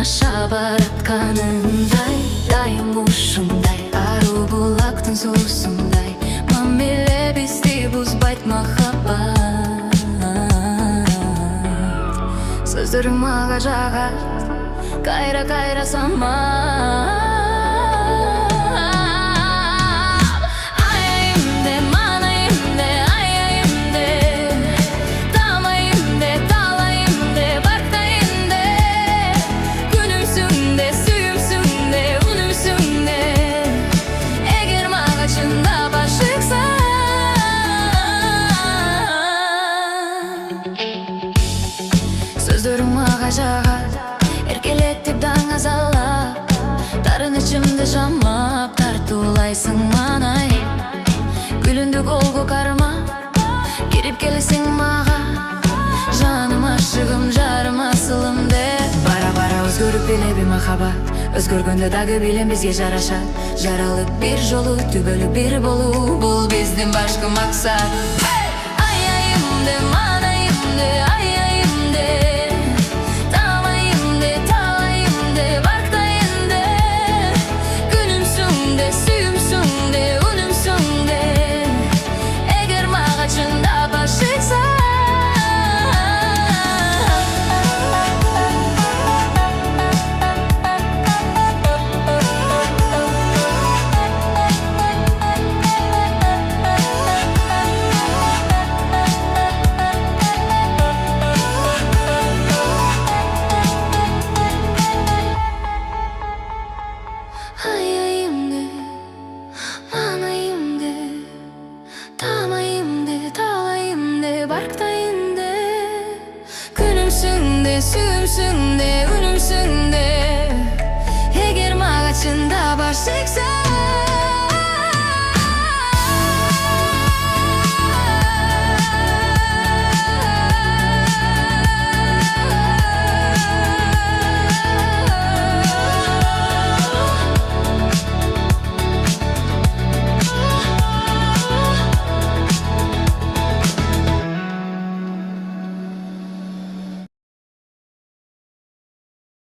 аша баратканыңдай, дайым ушундай ару булактын суусундай мамиле бизди бузбайт махаббат. Сөздөрүң мага жагат, кайра самат. Сөздөрүң мага жагат, эркелетип даңазалап, дарын ичимде жамап, тартуулайсың манай. Күлүндү колго кармап, кирип келесиң мага, жаным ашыгым, жарым асылым деп. Бара өзгөрүп билеби махаббат, өзгөргөндө дагы билем бизге жарашат. Жаралып бир жолу, түбөлүп бир болуу, бул биздин башкы максат. Аяйымды, манайымды, аяйымды, Süüмсүң де, үнүмсүң де, эгер мага чындап ашыксаң.